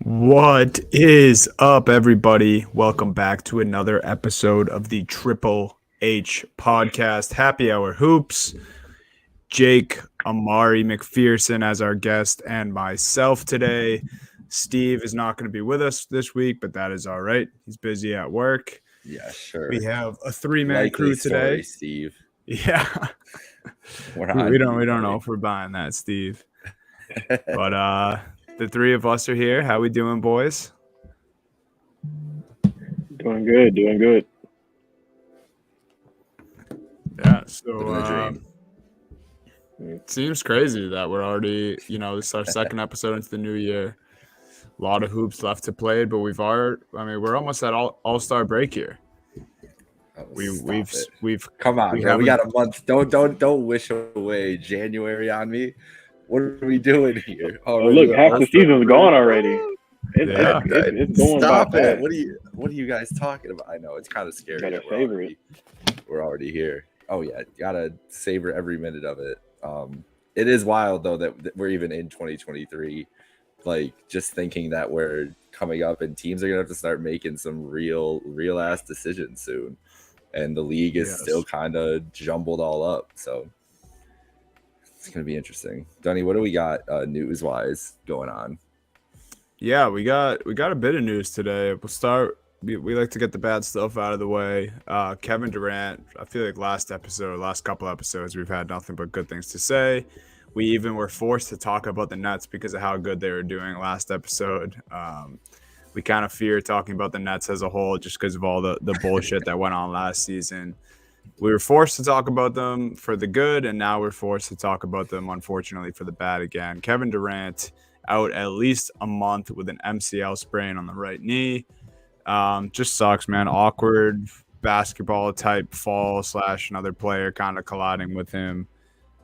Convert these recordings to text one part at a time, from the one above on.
What is up, everybody? Welcome back to another episode of the Triple H podcast. Happy Hour Hoops. Jake Amari McPherson as our guest, and myself today. Steve is not going to be with us this week, but that is all right. He's busy at work. Yeah, We sure. have a three-man Likely crew story, today. Steve. Yeah, We're we on to don't you, we don't know buddy. if we're buying that, Steve. But the three of us are here. How we doing, boys? Doing good, doing good. Yeah. So Living the dream. it seems crazy that we're already, this is our second episode into the new year. A lot of hoops left to play, but we're almost at all-star break here. Oh, We've stop it. we've Come on, we bro. We haven't. got a month. Don't wish away January on me. What are we doing here? Oh, Already look, at half the All-Star season's break? gone already. Yeah. It's going by Stop it. fast. What are you guys talking about? I know it's kind of scary. Gotta that savor it. We're already here. Oh yeah, gotta savor every minute of it. It is wild though that we're even in 2023. Like just thinking that we're coming up and teams are gonna have to start making some real ass decisions soon, and the league is still kind of jumbled all up. So it's gonna be interesting. Dunny, what do we got news wise going on? Yeah, we got a bit of news today. We'll start. We like to get the bad stuff out of the way. Kevin Durant. I feel like last couple episodes, we've had nothing but good things to say. We even were forced to talk about the Nets because of how good they were doing last episode. We kind of fear talking about the Nets as a whole just because of all the bullshit that went on last season. We were forced to talk about them for the good, and now we're forced to talk about them, unfortunately, for the bad again. Kevin Durant out at least a month with an MCL sprain on the right knee. Just sucks, man. Awkward basketball type fall / another player kind of colliding with him.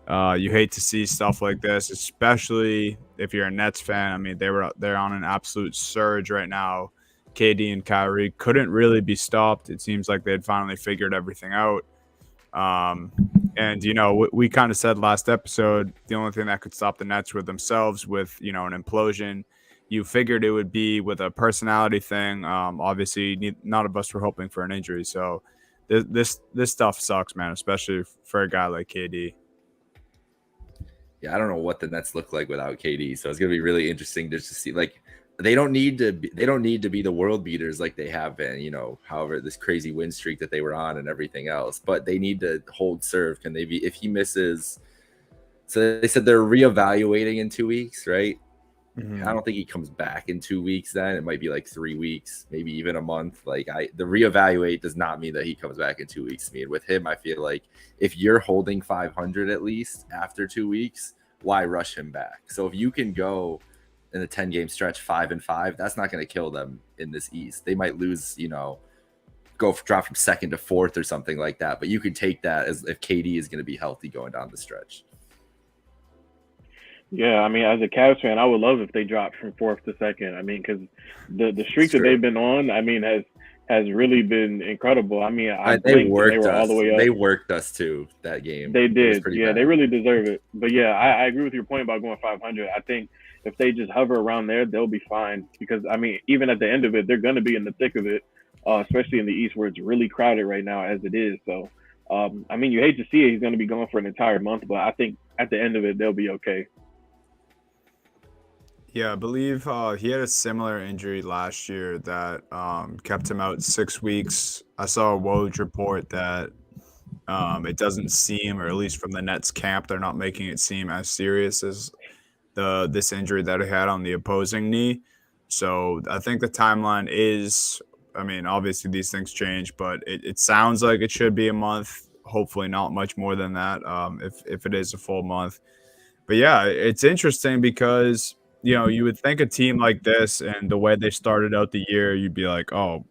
You hate to see stuff like this, especially if you're a Nets fan. I mean, they're on an absolute surge right now. KD and Kyrie couldn't really be stopped. It seems like they had finally figured everything out. And we kind of said last episode, the only thing that could stop the Nets with themselves with an implosion. You figured it would be with a personality thing. Obviously, none of us were hoping for an injury. So this stuff sucks, man, especially for a guy like KD. Yeah, I don't know what the Nets look like without KD, so it's gonna be really interesting just to see. Like, they don't need to be the world beaters like they have been. However, this crazy win streak that they were on and everything else, but they need to hold serve. Can they be? If he misses, so they said they're reevaluating in 2 weeks, right? Mm-hmm. I don't think he comes back in 2 weeks. Then it might be like 3 weeks, maybe even a month. Like the reevaluate does not mean that he comes back in 2 weeks. To me, and with him, I feel like if you're holding 500 at least after 2 weeks, why rush him back? So if you can go in the 10-game stretch 5-5, that's not going to kill them in this East. They might lose, drop from second to fourth or something like that. But you can take that as if KD is going to be healthy going down the stretch. Yeah, I mean, as a Cavs fan, I would love if they dropped from fourth to second. I mean, because the streak that they've been on, I mean, has really been incredible. I mean, they worked they were us. all the way up. They worked us too that game. They did. Yeah, bad. They really deserve it. But yeah, I agree with your point about going 500. I think if they just hover around there, they'll be fine. Because I mean, even at the end of it, they're going to be in the thick of it, especially in the East where it's really crowded right now as it is. So, I mean, you hate to see it. He's going to be gone for an entire month, but I think at the end of it, they'll be okay. Yeah, I believe he had a similar injury last year that kept him out 6 weeks. I saw a Woj report that it doesn't seem, or at least from the Nets camp, they're not making it seem as serious as this injury that he had on the opposing knee. So I think the timeline is, I mean, obviously these things change, but it sounds like it should be a month. Hopefully not much more than that if it is a full month. But yeah, it's interesting because you would think a team like this and the way they started out the year, you'd be like, oh,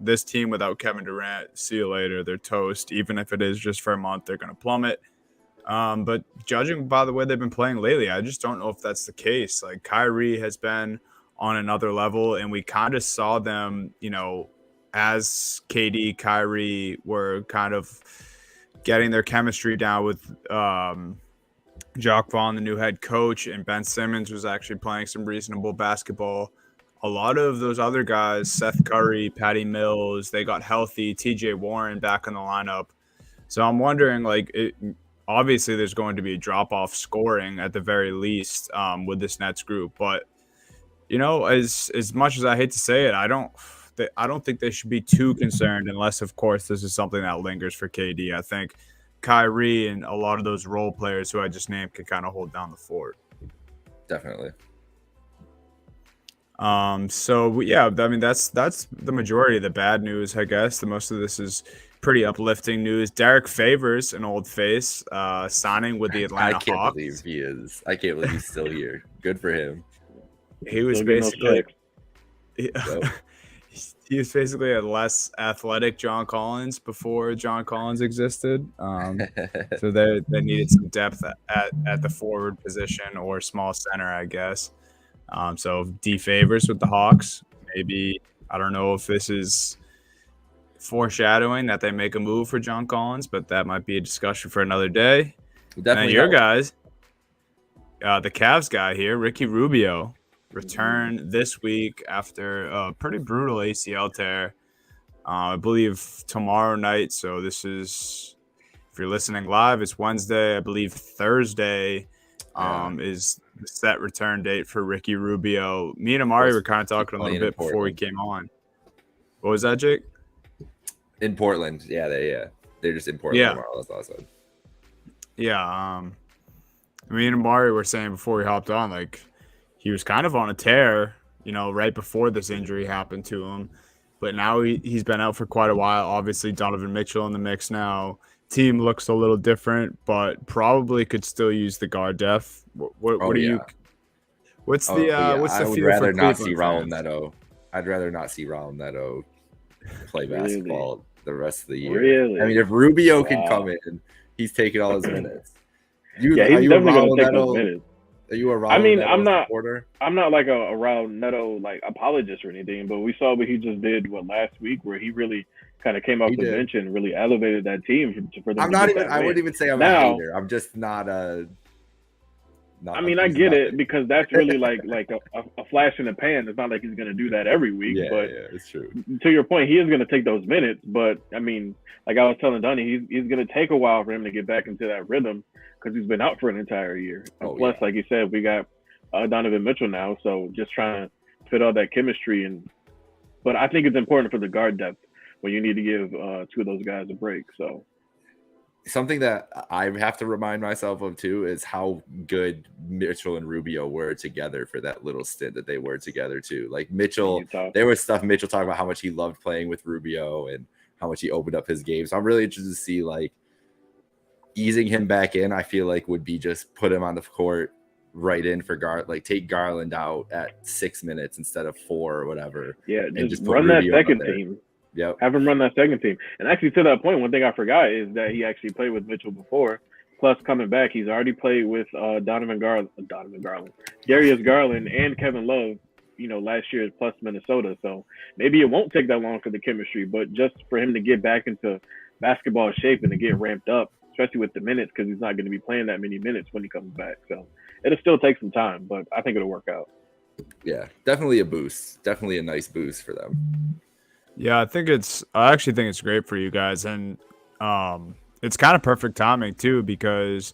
this team without Kevin Durant, see you later. They're toast. Even if it is just for a month, they're going to plummet. But judging by the way they've been playing lately, I just don't know if that's the case. Like Kyrie has been on another level, and we kind of saw them, as KD, Kyrie were kind of getting their chemistry down with Jacque Vaughn, the new head coach, and Ben Simmons was actually playing some reasonable basketball. a lot of those other guys, Seth Curry, Patty Mills, they got healthy. TJ Warren back in the lineup. So I'm wondering, like, obviously there's going to be a drop off scoring at the very least with this Nets group. But as much as I hate to say it, I don't think they should be too concerned unless, of course, this is something that lingers for KD. I think Kyrie and a lot of those role players who I just named can kind of hold down the fort. Definitely. So yeah, I mean that's the majority of the bad news, I guess. The most of this is pretty uplifting news. Derek Favors, an old face, signing with the I Atlanta can't Hawks. believe he is. I can't believe he's still here. Good for him. He was Still getting those basically checks. Yep. he was basically a less athletic John Collins before John Collins existed. So they needed some depth at the forward position or small center, I guess. So D Favors with the Hawks. Maybe, I don't know if this is foreshadowing that they make a move for John Collins, but that might be a discussion for another day. Definitely. And then your guys, the Cavs guy here, Ricky Rubio, returned this week after a pretty brutal ACL tear. I believe tomorrow night. So this is, if you're listening live, it's Wednesday. I believe Thursday is the set return date for Ricky Rubio. Me and Amari were kind of talking a little bit before we came on. What was that, Jake? In Portland. Yeah, they're just in Portland tomorrow. That's awesome. Yeah. Me and Amari were saying before we hopped on, like, he was kind of on a tear, right before this injury happened to him. But now he's been out for quite a while. Obviously, Donovan Mitchell in the mix now. Team looks a little different, but probably could still use the guard depth. What do you? What's the I would rather not see Raul Neto. I'd rather not see Raul Neto play basketball the rest of the year. Really? I mean, if Rubio can come in, he's taking all his minutes. He's definitely going to take those minutes. Are you a Raul Neto supporter? I'm not like a Raul Neto like apologist or anything, but we saw what he just did last week, where he really kind of came off the bench and really elevated that team for them. I wouldn't even say I'm a hater. I'm just not a. I mean, I get it, because that's really like a flash in the pan. It's not like he's going to do that every week. Yeah, but it's true. To your point, he is going to take those minutes. But I mean, like I was telling Donnie, he's going to take a while for him to get back into that rhythm, because he's been out for an entire year. Plus, like you said, we got Donovan Mitchell now, so just trying to fit all that chemistry. But I think it's important for the guard depth when you need to give two of those guys a break. So. Something that I have to remind myself of too is how good Mitchell and Rubio were together for that little stint that they were together too. Like Mitchell, there was stuff Mitchell talking about how much he loved playing with Rubio and how much he opened up his game. So I'm really interested to see, like, easing him back in. I feel like would be just put him on the court right in for like take Garland out at 6 minutes instead of 4 or whatever. Yeah, just run that second team. Yep. Have him run that second team. And actually, to that point, one thing I forgot is that he actually played with Mitchell before. Plus, coming back, he's already played with Darius Garland, and Kevin Love, last year plus Minnesota. So maybe it won't take that long for the chemistry, but just for him to get back into basketball shape and to get ramped up, especially with the minutes, because he's not going to be playing that many minutes when he comes back. So it'll still take some time, but I think it'll work out. Yeah, definitely a boost. Definitely a nice boost for them. Yeah, I actually think it's great for you guys, and it's kind of perfect timing too, because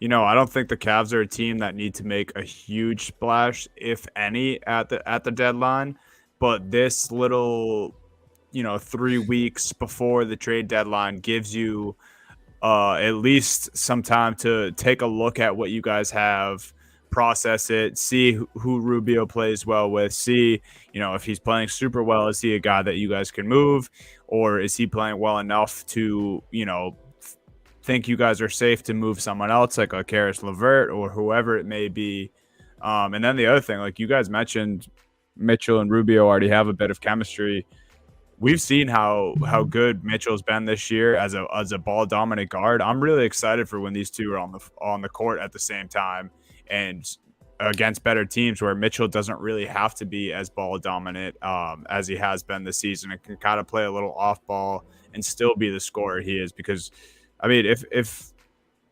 I don't think the Cavs are a team that need to make a huge splash, if any, at the deadline. But this little, 3 weeks before the trade deadline gives you at least some time to take a look at what you guys have, process it, see who Rubio plays well with, see, if he's playing super well, is he a guy that you guys can move, or is he playing well enough to, think you guys are safe to move someone else like a Karis LeVert or whoever it may be. And then the other thing, like you guys mentioned, Mitchell and Rubio already have a bit of chemistry. We've seen how good Mitchell's been this year as a ball dominant guard. I'm really excited for when these two are on the court at the same time and against better teams, where Mitchell doesn't really have to be as ball dominant as he has been this season, and can kind of play a little off ball and still be the scorer he is. Because I mean, if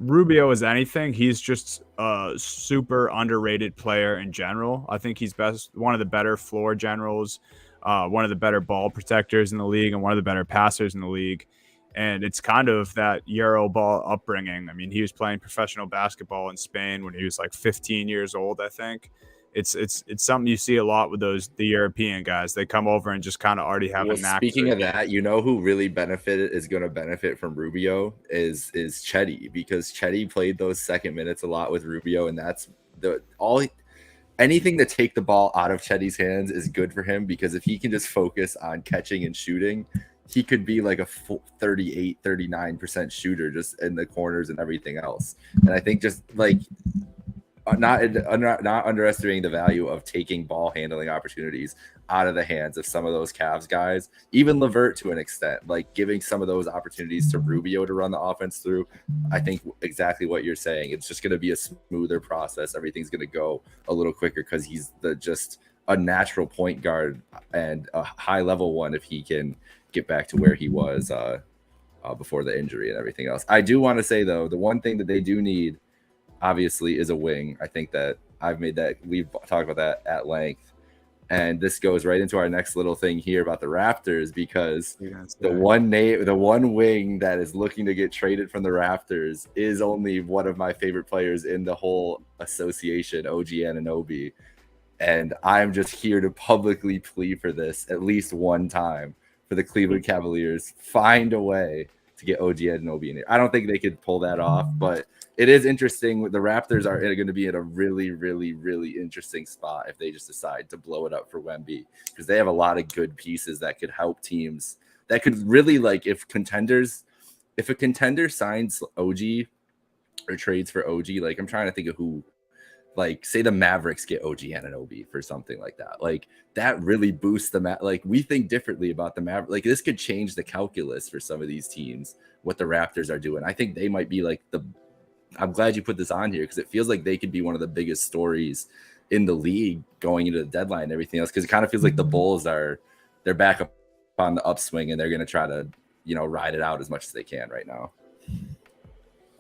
Rubio is anything. He's just a super underrated player in general. I think he's one of the better floor generals, one of the better ball protectors in the league, and one of the better passers in the league. And it's kind of that Euro ball upbringing. I mean, he was playing professional basketball in Spain when he was like 15 years old, I think. It's something you see a lot with the European guys. They come over and just kind of already have a Well, knack for speaking the of game. that, you know who really is going to benefit from Rubio is Chetty, because Chetty played those second minutes a lot with Rubio, and that's anything to take the ball out of Chetty's hands is good for him, because if he can just focus on catching and shooting, he could be like a 38, 39% shooter just in the corners and everything else. And I think just like not underestimating the value of taking ball handling opportunities out of the hands of some of those Cavs guys, even Levert to an extent, like giving some of those opportunities to Rubio to run the offense through. I think exactly what you're saying. It's just going to be a smoother process. Everything's going to go a little quicker because he's just a natural point guard and a high level one if he can get back to where he was before the injury and everything else. I do want to say, though, the one thing that they do need, obviously, is a wing. I think that we've talked about that at length. And this goes right into our next little thing here about the Raptors, because the one wing that is looking to get traded from the Raptors is only one of my favorite players in the whole association, OG Anunoby. And I'm just here to publicly plea for this at least one time for the Cleveland Cavaliers. Find a way to get OG Anunoby in here. I don't think they could pull that off, but it is interesting. The Raptors are going to be in a really, really, really interesting spot if they just decide to blow it up for Wemby, because they have a lot of good pieces that could help teams that could really, like, if a contender signs OG or trades for OG, like I'm trying to think of who, like say the Mavericks get OG Anunoby for something like that. Like that really boosts the like we think differently about the Mavericks. Like this could change the calculus for some of these teams, what the Raptors are doing. I think they might be like I'm glad you put this on here, because it feels like they could be one of the biggest stories in the league going into the deadline and everything else. Because it kind of feels like the Bulls they're back up on the upswing, and they're going to try to, ride it out as much as they can right now.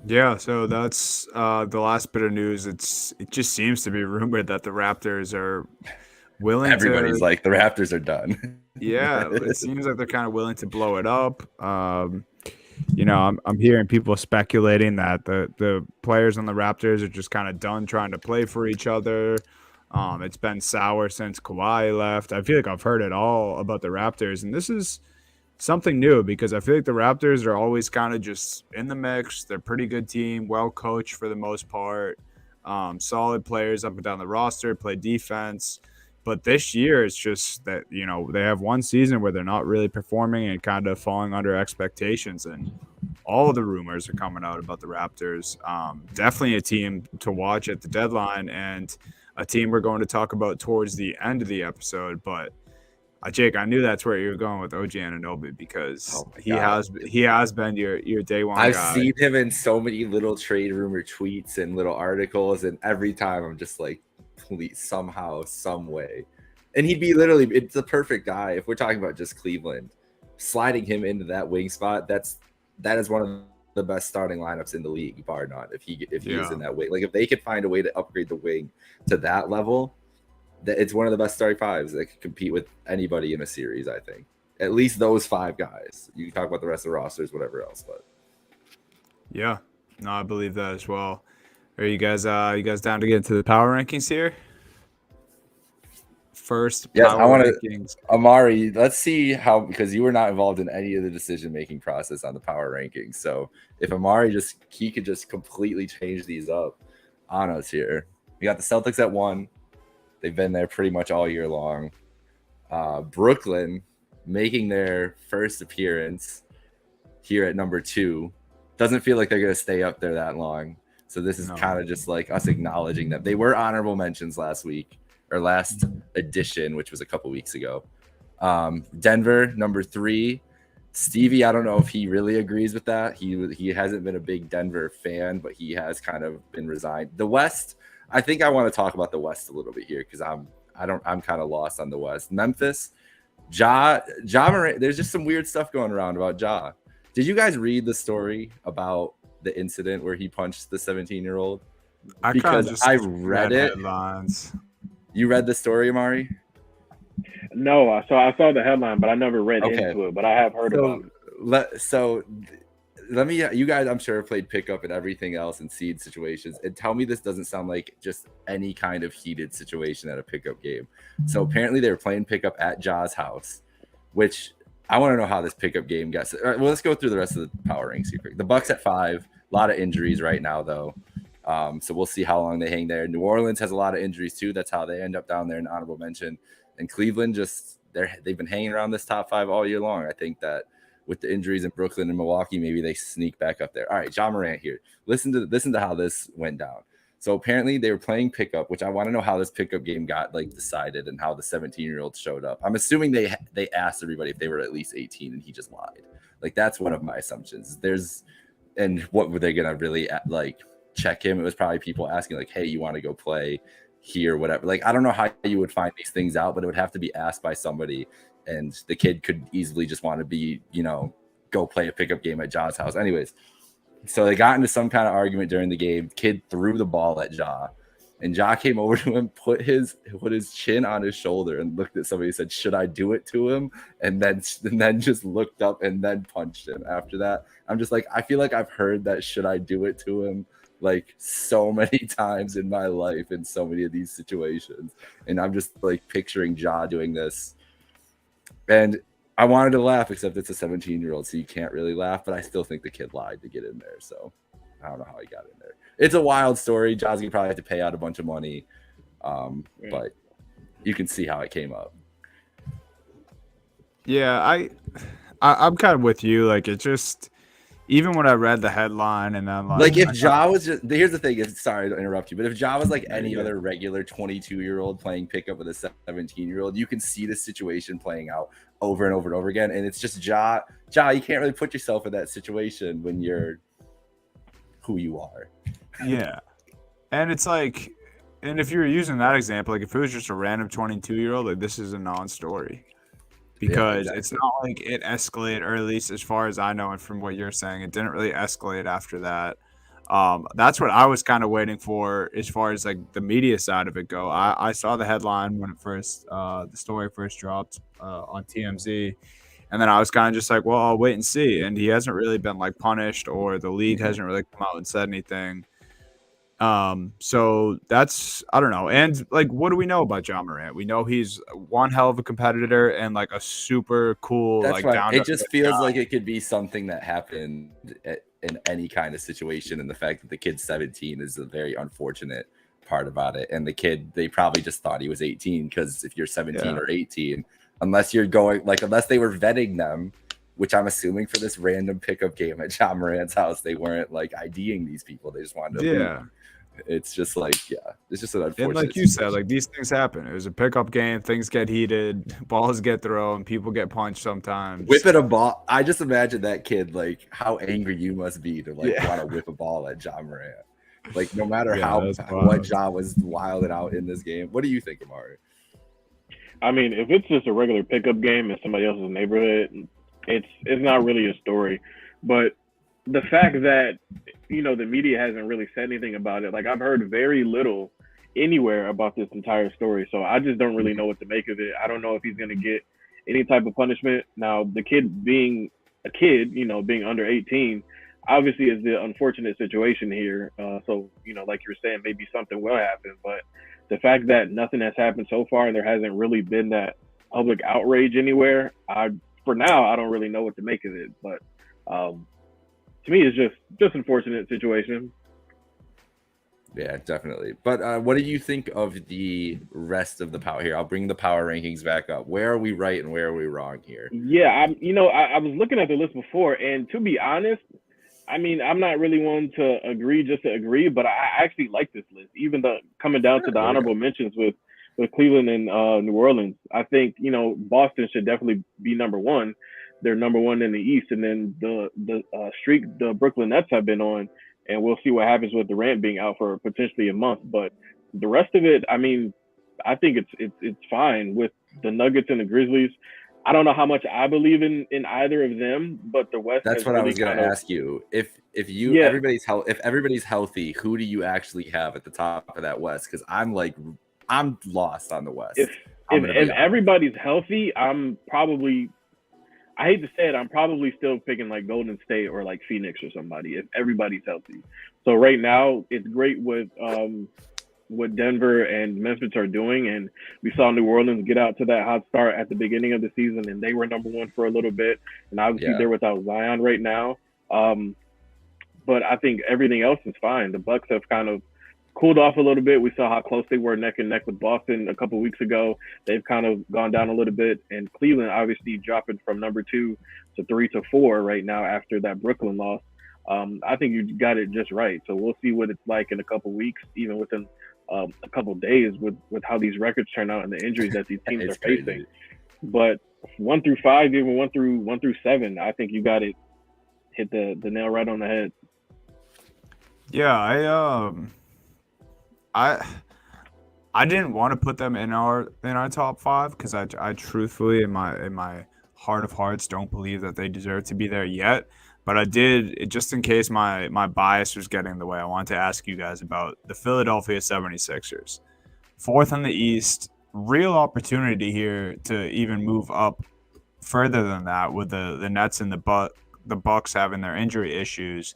Yeah, so that's the last bit of news. It just seems to be rumored that the Raptors are willing. Everybody's like the Raptors are done. Yeah, it seems like they're kind of willing to blow it up. I'm hearing people speculating that the players on the Raptors are just kind of done trying to play for each other. It's been sour since Kawhi left. I feel like I've heard it all about the Raptors, and this is something new because I feel like the Raptors are always kind of just in the mix. They're a pretty good team, well coached for the most part, solid players up and down the roster, play defense. But this year, it's just that, they have one season where they're not really performing and kind of falling under expectations. And all of the rumors are coming out about the Raptors. Definitely a team to watch at the deadline, and a team we're going to talk about towards the end of the episode. But Jake, I knew that's where you were going with OG Anunoby, because he has been your day one guy. I've seen him in so many little trade rumor tweets and little articles, and every time I'm just like, please, somehow, some way. And he'd be it's the perfect guy. If we're talking about just Cleveland, sliding him into that wing spot, that is one of the best starting lineups in the league, bar none. If he is in that wing, like if they could find a way to upgrade the wing to that level, that it's one of the best starting fives that could compete with anybody in a series. I think at least those five guys. You can talk about the rest of the rosters, whatever else, but yeah, no, I believe that as well. Are you guys down to get into the power rankings here? First, yes, I want rankings. Amari, let's see how, because you were not involved in any of the decision-making process on the power rankings. So if Amari he could just completely change these up on us here. We got the Celtics at 1. They've been there pretty much all year long. Brooklyn making their first appearance here at number 2. Doesn't feel like they're going to stay up there that long. So this is kind of just like us acknowledging that they were honorable mentions last edition, which was a couple weeks ago. Denver, number 3. Stevie, I don't know if he really agrees with that. He hasn't been a big Denver fan, but he has kind of been resigned. The West, I think I want to talk about the West a little bit here, because I'm kind of lost on the West. Memphis, Ja Morant. There's just some weird stuff going around about Ja. Did you guys read the story about the incident where he punched the 17-year-old? I kind of Because just I read it. headlines. You read the story, Amari? No, so I saw the headline, but I never read Okay. into it. But I have heard about it. Let me, you guys, I'm sure, have played pickup and everything else in seed situations, and tell me this doesn't sound like just any kind of heated situation at a pickup game. So apparently they were playing pickup at Ja's house, which I want to know how this pickup game got. Well, let's go through the rest of the power ranks here quick. The Bucks at 5, a lot of injuries right now though. So we'll see how long they hang there. New Orleans has a lot of injuries too. That's how they end up down there in honorable mention. And Cleveland they've been hanging around this top 5 all year long. I think that with the injuries in Brooklyn and Milwaukee, maybe they sneak back up there. All right, Ja Morant here. Listen to how this went down. So apparently they were playing pickup, which I want to know how this pickup game got decided and how the 17-year-old showed up. I'm assuming they asked everybody if they were at least 18 and he just lied. That's one of my assumptions. And what were they gonna really check him? It was probably people asking hey, you want to go play here, whatever. I don't know how you would find these things out, but it would have to be asked by somebody. And the kid could easily just want to be, go play a pickup game at Ja's house. Anyways, so they got into some kind of argument during the game. Kid threw the ball at Ja, and Ja came over to him, put his chin on his shoulder, and looked at somebody and said, "Should I do it to him?" And then just looked up and then punched him. After that, I'm just I feel like I've heard that "should I do it to him" so many times in my life in so many of these situations, and I'm just picturing Ja doing this. And I wanted to laugh, except it's a 17-year-old, so you can't really laugh. But I still think the kid lied to get in there. So I don't know how he got in there. It's a wild story. Ja's gonna probably have to pay out a bunch of money, but you can see how it came up. Yeah, I'm kind of with you. It just, even when I read the headline and then if Ja was just, here's the thing, sorry to interrupt you, but if Ja was any other regular 22-year-old playing pickup with a 17-year-old, you can see the situation playing out over and over and over again. And it's just Ja, you can't really put yourself in that situation when you're who you are. Yeah. And it's and if you were using that example, if it was just a random 22-year-old, this is a non-story. Because it's not it escalated, or at least as far as I know, and from what you're saying, it didn't really escalate after that. That's what I was kind of waiting for as far as the media side of it go. I saw the headline when the story first dropped on TMZ, and then I was kind of just well, I'll wait and see. And he hasn't really been punished, or the league hasn't really come out and said anything. So that's, I don't know. And what do we know about Ja Morant? We know he's one hell of a competitor and a super cool, that's right. down. It just feels like it could be something that happened in any kind of situation. And the fact that the kid's 17 is a very unfortunate part about it. And the kid, they probably just thought he was 18, because if you're 17 or 18, unless you're going unless they were vetting them, which I'm assuming for this random pickup game at Ja Morant's house, they weren't IDing these people. They just wanted to it's just it's just an unfortunate. And you said, these things happen. It was a pickup game. Things get heated. Balls get thrown. People get punched sometimes. Whipping a ball. I just imagine that kid, how angry you must be to want to whip a ball at Ja Morant. No matter what Ja was wilding out in this game. What do you think, Amari? I mean, if it's just a regular pickup game in somebody else's neighborhood, it's not really a story. But the fact that the media hasn't really said anything about it, I've heard very little anywhere about this entire story, so I just don't really know what to make of it. I don't know if he's going to get any type of punishment. Now, the kid being a kid, being under 18, obviously is the unfortunate situation here. So like you were saying, maybe something will happen, but the fact that nothing has happened so far and there hasn't really been that public outrage anywhere, for now, I don't really know what to make of it. But to me, it's just unfortunate situation. Yeah, definitely. But what do you think of the rest of the power here? I'll bring the power rankings back up. Where are we right and where are we wrong here? Yeah, I was looking at the list before, and to be honest, I mean, I'm not really one to agree just to agree, but I actually like this list, even coming down to the honorable mentions with Cleveland and New Orleans. I think Boston should definitely be number one. They're number one in the East, and then the streak the Brooklyn Nets have been on, and we'll see what happens with Durant being out for potentially a month. But the rest of it, I mean, I think it's fine with the Nuggets and the Grizzlies. I don't know how much I believe in either of them, but the West That's has what I really was gonna kind of ask you. If yeah. if everybody's healthy, who do you actually have at the top of that West? Because I'm lost on the If West. I'm gonna be honest. everybody's healthy, I'm probably I hate to say it, I'm probably still picking like Golden State or like Phoenix or somebody if everybody's healthy. So right now, it's great what Denver and Memphis are doing, and we saw New Orleans get out to that hot start at the beginning of the season, and they were number one for a little bit, and obviously Yeah. they're without Zion right now. Um, but I think everything else is fine. The Bucks have kind of cooled off a little bit. We saw how close they were neck and neck with Boston a couple weeks ago. They've kind of gone down a little bit, and Cleveland obviously dropping from number 2 to 3 to 4 right now after that Brooklyn loss. I think you got it just right. So we'll see what it's like in a couple weeks, even within a couple days, with how these records turn out and the injuries that these teams are facing. Crazy. But 1 through 5, even 1 through 7, I think you got it. Hit the nail right on the head. Yeah, I didn't want to put them in our top 5 because I truthfully in my heart of hearts don't believe that they deserve to be there yet. But I did, just in case my bias was getting in the way, I wanted to ask you guys about the Philadelphia 76ers. 4th in the East, real opportunity here to even move up further than that with the Nets and the Bucks having their injury issues.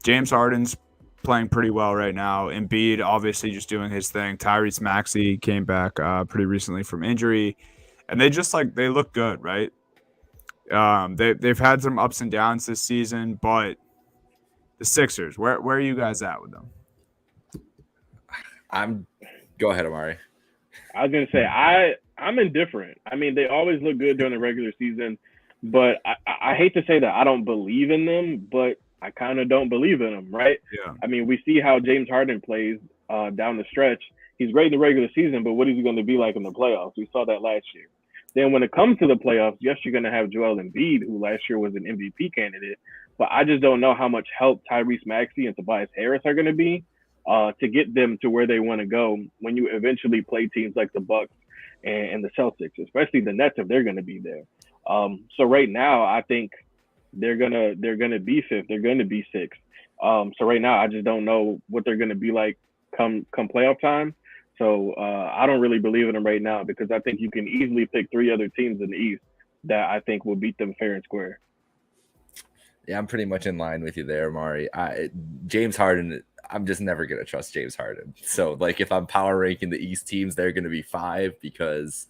James Harden's playing pretty well right now. Embiid obviously just doing his thing. Tyrese Maxey came back pretty recently from injury, and they look good, right? They've had some ups and downs this season, but the Sixers, where are you guys at with them? Go ahead, Amari. I was gonna say I'm indifferent. I mean, they always look good during the regular season, but I hate to say that I don't believe in them, but I kind of don't believe in them, right? Yeah. I mean, we see how James Harden plays down the stretch. He's great in the regular season, but what is he going to be like in the playoffs? We saw that last year. Then when it comes to the playoffs, yes, you're going to have Joel Embiid, who last year was an MVP candidate, but I just don't know how much help Tyrese Maxey and Tobias Harris are going to be to get them to where they want to go when you eventually play teams like the Bucks and the Celtics, especially the Nets if they're going to be there. So right now, I think they're gonna be 5th. They're gonna be 6th. So right now, I just don't know what they're gonna be like come playoff time. So I don't really believe in them right now because I think you can easily pick 3 other teams in the East that I think will beat them fair and square. Yeah, I'm pretty much in line with you there, Mari. James Harden, I'm just never gonna trust James Harden. So like if I'm power ranking the East teams, they're gonna be 5 because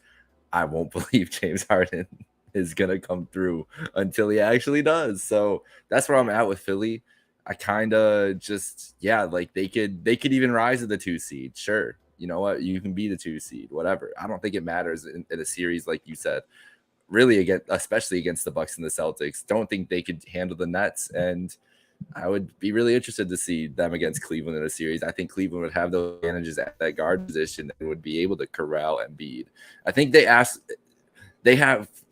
I won't believe James Harden is gonna come through until he actually does. So that's where I'm at with Philly. I kind of just like they could even rise to the 2 seed. Sure, you know what, you can be the 2 seed, whatever. I don't think it matters in a series like you said. Really, especially against the Bucks and the Celtics, don't think they could handle the Nets, and I would be really interested to see them against Cleveland in a series. I think Cleveland would have those advantages at that guard position and would be able to corral Embiid. I think they have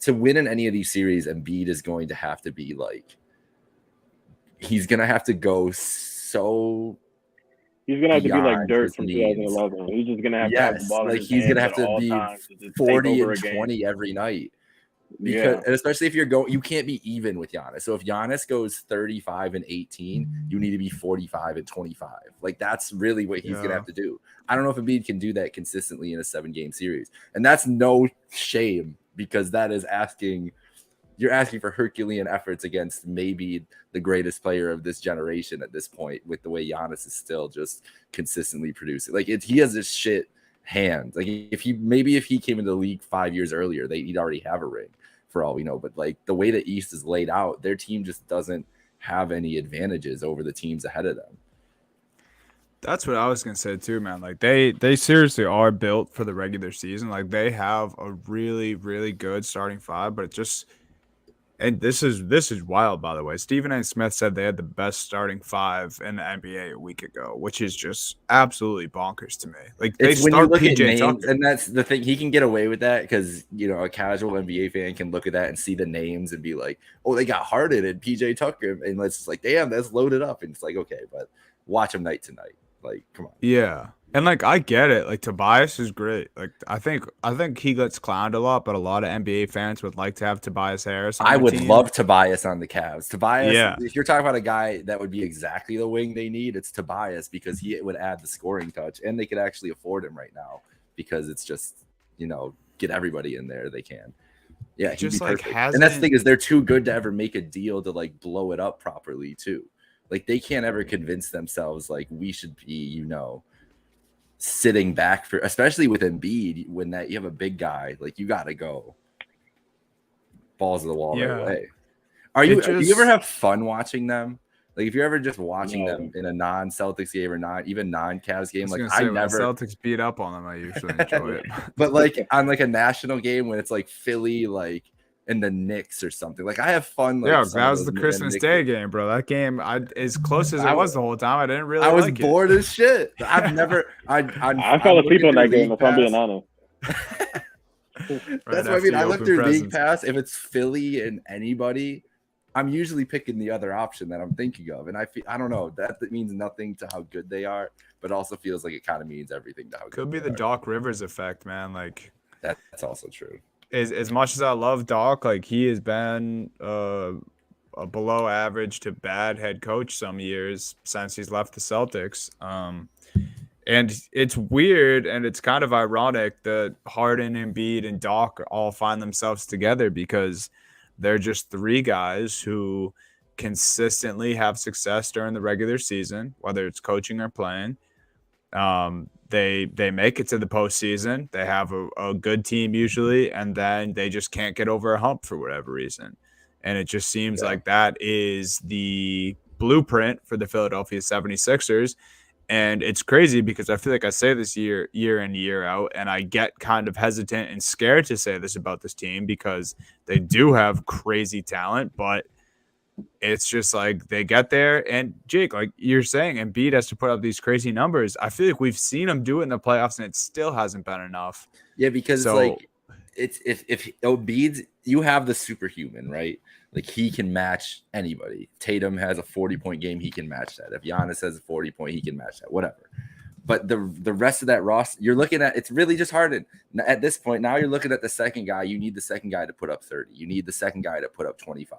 to win in any of these series. Embiid is going to have to be like, he's going to have to go so. He's going to have to be like Dirk from 2011. He's just going to have the ball in his hands at all times to 40 and 20 every night. Because and especially if you can't be even with Giannis. So if Giannis goes 35 and 18, you need to be 45 and 25. Like that's really what he's gonna have to do. I don't know if Embiid can do that consistently in a 7-game series, and that's no shame because that is you're asking for Herculean efforts against maybe the greatest player of this generation at this point. With the way Giannis is still just consistently producing, like he has this shit hand. Like if he came into the league 5 years earlier, he'd already have a ring for all we know. But like the way the East is laid out, their team just doesn't have any advantages over the teams ahead of them. That's what I was gonna say too, man. Like they seriously are built for the regular season. Like they have a really, really good starting 5, but it just, and this is wild, by the way. Stephen A. Smith said they had the best starting 5 in the NBA a week ago, which is just absolutely bonkers to me. Like they start PJ Tucker, and that's the thing. He can get away with that because a casual NBA fan can look at that and see the names and be like, "Oh, they got Harden and PJ Tucker," and it's like, "Damn, that's loaded up." And it's like, okay, but watch them night to night. Like, come on. Yeah. And like I get it. Like Tobias is great. Like I think he gets clowned a lot, but a lot of NBA fans would like to have Tobias Harris on I their would team. love Tobias on the Cavs. Tobias, Yeah. if you're talking about a guy that would be exactly the wing they need, it's Tobias because he would add the scoring touch, and they could actually afford him right now because it's just, get everybody in there they can. Yeah, he'd Just be like perfect. And that's the hasn't thing is they're too good to ever make a deal to like blow it up properly too. Like they can't ever convince themselves like we should be, sitting back for, especially with Embiid, when that you have a big guy, like you got to go balls to the wall right away. Do you ever have fun watching them? Like if you're ever just watching them in a non-Celtics game or not even non-Cavs game, like I when the never Celtics beat up on them, I usually enjoy it. but like on like a national game when it's like Philly, like in the Knicks or something, like I have fun. Like Yeah, that was the Christmas Day game, bro. That game, as close as it was the whole time, I didn't really. I was like bored it. as shit. I've never. I fell asleep on that game. If I'm being honest. That's what I mean. I look through League Pass. If it's Philly and anybody, I'm usually picking the other option that I'm thinking of, and I don't know. That means nothing to how good they are, but also feels like it kind of means everything to how good Could be the Doc Rivers effect, man. Like that's also true. As much as I love Doc, like he has been a below average to bad head coach some years since he's left the Celtics. And it's weird and it's kind of ironic that Harden, Embiid, and Doc all find themselves together because they're just three guys who consistently have success during the regular season, whether it's coaching or playing. They make it to the postseason. They have a good team usually, and then they just can't get over a hump for whatever reason. And it just seems like that is the blueprint for the Philadelphia 76ers. And it's crazy because I feel like I say this year in, year out, and I get kind of hesitant and scared to say this about this team because they do have crazy talent, but it's just like they get there. And Jake, like you're saying, Embiid has to put up these crazy numbers. I feel like we've seen him do it in the playoffs, and it still hasn't been enough. Yeah, because it's like if Embiid's, you have the superhuman, right? Like he can match anybody. Tatum has a 40-point game, he can match that. If Giannis has a 40-point, he can match that. Whatever. But the rest of that roster, you're looking at, it's really just Harden. At this point, now you're looking at the second guy. You need the second guy to put up 30. You need the second guy to put up 25.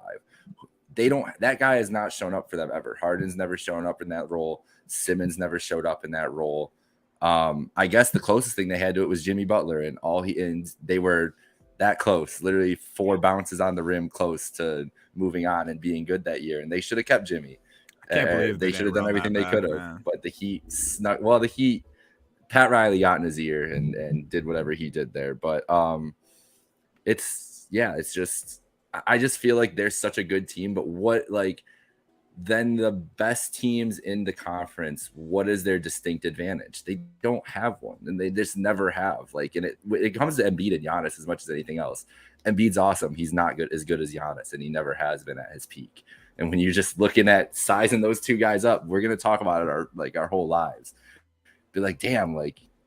That guy has not shown up for them ever. Harden's never shown up in that role. Simmons never showed up in that role. I guess the closest thing they had to it was Jimmy Butler, and they were that close, literally 4 bounces on the rim close to moving on and being good that year. And they should have kept Jimmy. I can't believe they should have done everything they could have. Man. But the Heat snuck. Well, the Heat, Pat Riley got in his ear and did whatever he did there. But it's just. I just feel like they're such a good team, but then the best teams in the conference, what is their distinct advantage? They don't have one, and they just never have. And it comes to Embiid and Giannis as much as anything else. Embiid's awesome. He's not as good as Giannis, and he never has been at his peak. And when you're just looking at sizing those two guys up, we're gonna talk about it our whole lives. Be like, damn,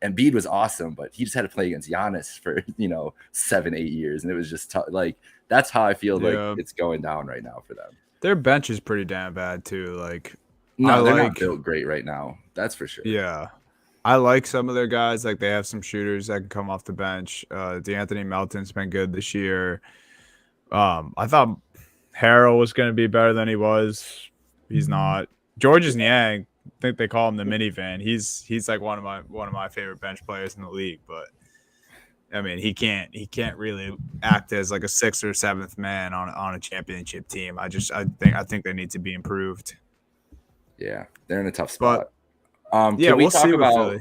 Embiid was awesome, but he just had to play against Giannis for 7-8 years, and it was just tough. That's how I feel like it's going down right now for them. Their bench is pretty damn bad too. No, they're not built great right now. That's for sure. Yeah, I like some of their guys. Like they have some shooters that can come off the bench. DeAnthony Melton's been good this year. I thought Harrell was going to be better than he was. He's not. Georges Niang, I think they call him the minivan. He's like one of my favorite bench players in the league, but I mean, he can't really act as like a 6th or 7th man on a championship team. I think they need to be improved. Yeah, they're in a tough spot. Yeah, we'll see with Philly.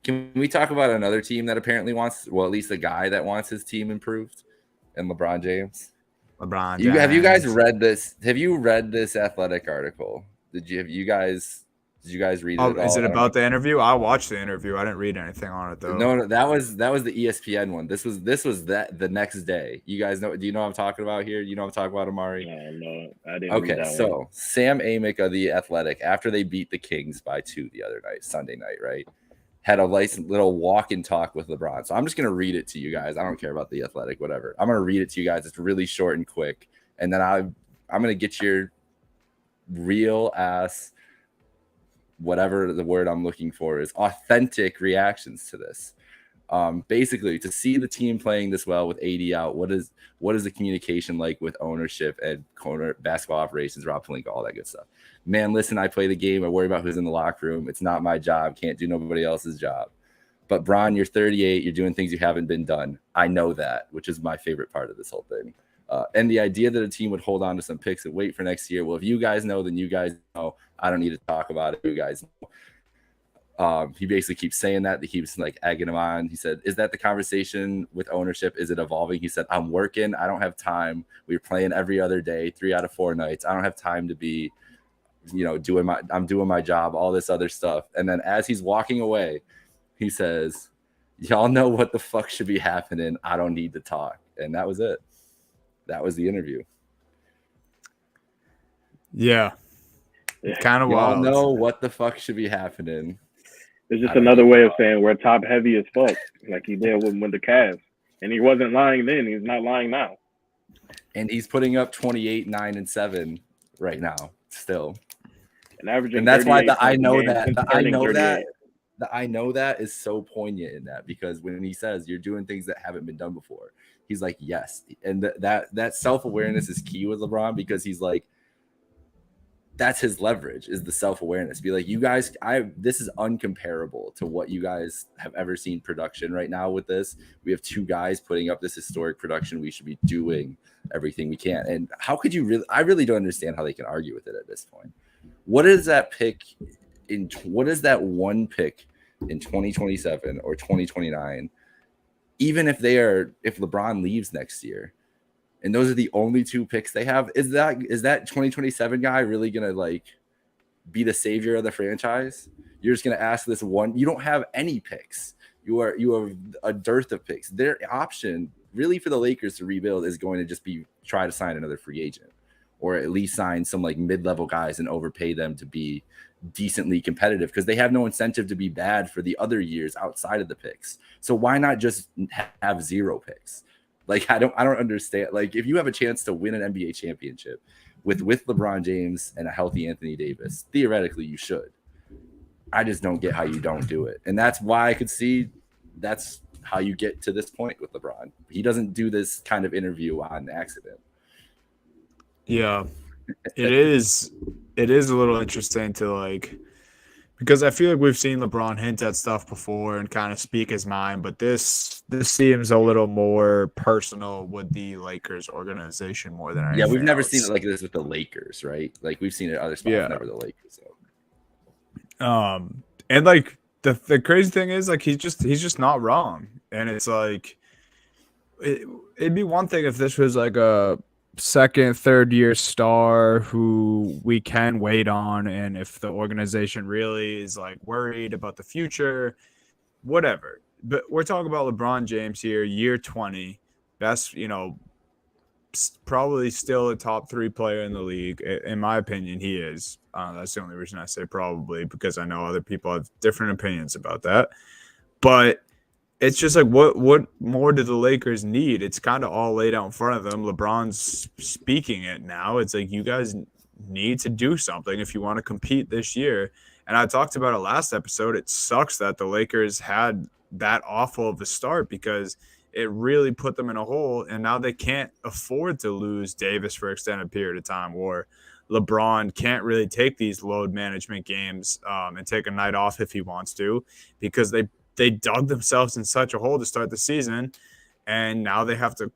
Can we talk about another team that apparently wants, well, at least a guy that wants his team improved, and LeBron James? LeBron James. Have you guys read this? Have you read this Athletic article? Did you guys read it at all? Is it about the interview? I watched the interview. I didn't read anything on it though. No, that was the ESPN one. This was the next day. You guys know? Do you know what I'm talking about here? You know what I'm talking about, Amari? No, I didn't. Okay, so Sam Amick of the Athletic, after they beat the Kings by 2 the other night, Sunday night, right, had a nice little walk and talk with LeBron. So I'm just gonna read it to you guys. I don't care about the Athletic, whatever. I'm gonna read it to you guys. It's really short and quick, and then I'm gonna get your real ass whatever the word I'm looking for is, authentic reactions to this. Basically, to see the team playing this well with AD out, what is the communication like with ownership and basketball operations, Rob Pelinka, all that good stuff? Man, listen, I play the game. I worry about who's in the locker room. It's not my job. Can't do nobody else's job. But Bron, you're 38. You're doing things you haven't been done. I know that, which is my favorite part of this whole thing. And the idea that a team would hold on to some picks and wait for next year. Well, if you guys know, then you guys know. I don't need to talk about it. You guys know. He basically keeps saying that. He keeps like egging him on. He said, is that the conversation with ownership? Is it evolving? He said, I'm working. I don't have time. We're playing every other day, 3 out of 4 nights. I don't have time to be, I'm doing my job, all this other stuff. And then as he's walking away, he says, y'all know what the fuck should be happening. I don't need to talk. And that was it. That was the interview. Yeah. Kind of wild. Y'all know what the fuck should be happening. It's just another way of saying we're top heavy as fuck, like he did with the Cavs. And he wasn't lying then. He's not lying now. And he's putting up 28, 9, and 7 right now still. And that's why the I know that is so poignant in that, because when he says you're doing things that haven't been done before, he's like, yes. And that self-awareness is key with LeBron, because he's like, that's his leverage, is the self-awareness. Be like, you guys, this is uncomparable to what you guys have ever seen production right now with this. We have 2 guys putting up this historic production. We should be doing everything we can. And how could you really, I really don't understand how they can argue with it at this point. What is that one pick in 2027 or 2029? Even if if LeBron leaves next year, and those are the only 2 picks they have, is that 2027 guy really gonna like be the savior of the franchise? You're just gonna ask this one. You don't have any picks. You have a dearth of picks. Their option really for the Lakers to rebuild is going to just be try to sign another free agent, or at least sign some like mid-level guys and overpay them to be decently competitive, because they have no incentive to be bad for the other years outside of the picks. So why not just have 0 picks? Like, I don't understand. Like, if you have a chance to win an NBA championship with LeBron James and a healthy Anthony Davis, theoretically you should. I just don't get how you don't do it. And that's why I could see that's how you get to this point with LeBron. He doesn't do this kind of interview on accident. Yeah, it is a little interesting to like, because I feel like we've seen LeBron hint at stuff before and kind of speak his mind, but this seems a little more personal with the Lakers organization more than anything. Yeah, we've never else. seen it like this with the Lakers, right? Like we've seen it other spots, never the Lakers. So. And like the crazy thing is, like he's just not wrong, and it's like it'd be one thing if this was like a second, third year star who we can wait on, and if the organization really is like worried about the future, whatever. But we're talking about LeBron James here, year 20, best, probably still a top 3 player in the league. In my opinion, he is. That's the only reason I say probably, because I know other people have different opinions about that. But it's just like, what more do the Lakers need? It's kind of all laid out in front of them. LeBron's speaking it now. It's like, you guys need to do something if you want to compete this year. And I talked about it last episode. It sucks that the Lakers had that awful of a start, because it really put them in a hole, and now they can't afford to lose Davis for an extended period of time, or LeBron can't really take these load management games and take a night off if he wants to, because they dug themselves in such a hole to start the season, and now they have to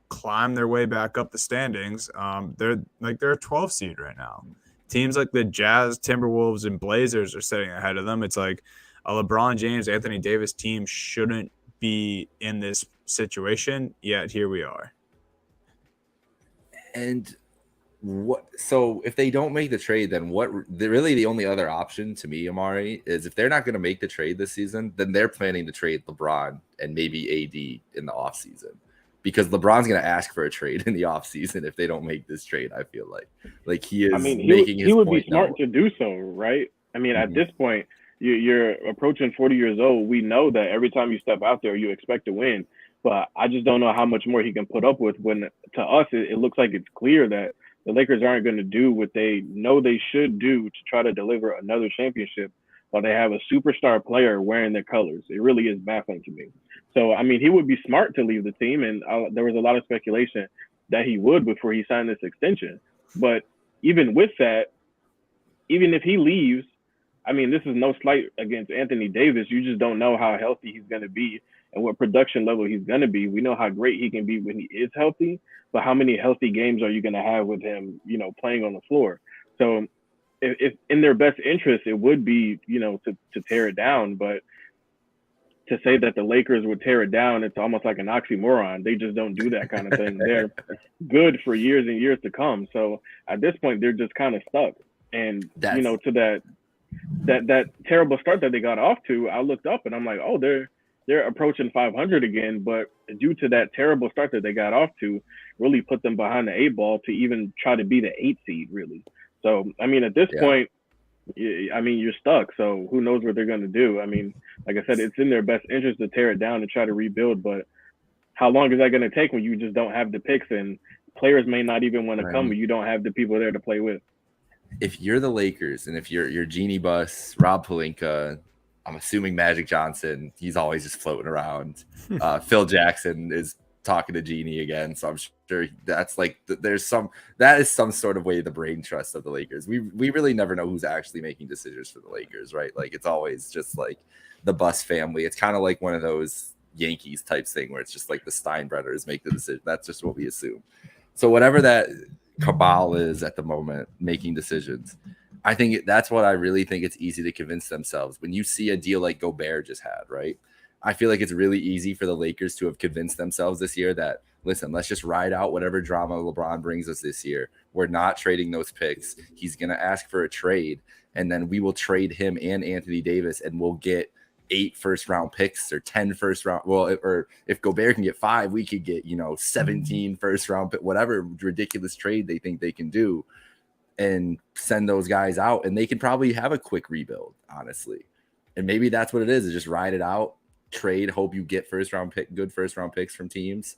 climb their way back up the standings. They're a 12 seed right now. Teams like the Jazz, Timberwolves, and Blazers are sitting ahead of them. It's like a LeBron James, Anthony Davis team shouldn't be in this situation, yet here we are. And so if they don't make the trade, then really the only other option to me, Amari, is if they're not going to make the trade this season, then they're planning to trade LeBron and maybe AD in the offseason, because LeBron's going to ask for a trade in the offseason if they don't make this trade. I feel like he is making his point. He would be smart to do so, right? I mean, at this point, you're approaching 40 years old. We know that every time you step out there, you expect to win. But I just don't know how much more he can put up with when, to us, it looks like it's clear that the Lakers aren't going to do what they know they should do to try to deliver another championship while they have a superstar player wearing their colors. It really is baffling to me. So, I mean, he would be smart to leave the team, and there was a lot of speculation that he would before he signed this extension. But even with that, even if he leaves, I mean, this is no slight against Anthony Davis. You just don't know how healthy he's going to be and what production level he's going to be. We know how great he can be when he is healthy, but how many healthy games are you going to have with him, playing on the floor? So if in their best interest, it would be, to tear it down. But to say that the Lakers would tear it down, it's almost like an oxymoron. They just don't do that kind of thing. They're good for years and years to come. So at this point, they're just kind of stuck. And, to that terrible start that they got off to, I looked up and I'm like, oh, they're approaching 500 again. But due to that terrible start that they got off to, really put them behind the 8 ball to even try to be the 8 seed, really. So, I mean, at this point, I mean, you're stuck. So who knows what they're going to do? I mean, like I said, it's in their best interest to tear it down and try to rebuild. But how long is that going to take when you just don't have the picks and players may not even want to come when you don't have the people there to play with? If you're the Lakers and if you're Jeannie Buss, Rob Pelinka, I'm assuming Magic Johnson, he's always just floating around. Phil Jackson is talking to Jeannie again, so I'm sure that's like that is some sort of way the brain trust of the Lakers. We really never know who's actually making decisions for the Lakers, right? Like it's always just like the Buss family. It's kind of like one of those Yankees types thing where it's just like the Steinbretters make the decision. That's just what we assume. So whatever that cabal is at the moment making decisions, I think that's what I really think it's easy to convince themselves. When you see a deal like Gobert just had, right? I feel like it's really easy for the Lakers to have convinced themselves this year that, listen, let's just ride out whatever drama LeBron brings us this year. We're not trading those picks. He's going to ask for a trade, and then we will trade him and Anthony Davis, and we'll get 8 first-round picks or 10 first-round. Well, or if Gobert can get 5, we could get, 17 first-round pick, whatever ridiculous trade they think they can do, and send those guys out, and they can probably have a quick rebuild, honestly. And maybe that's what it is just ride it out. Trade, hope you get good first round picks from teams,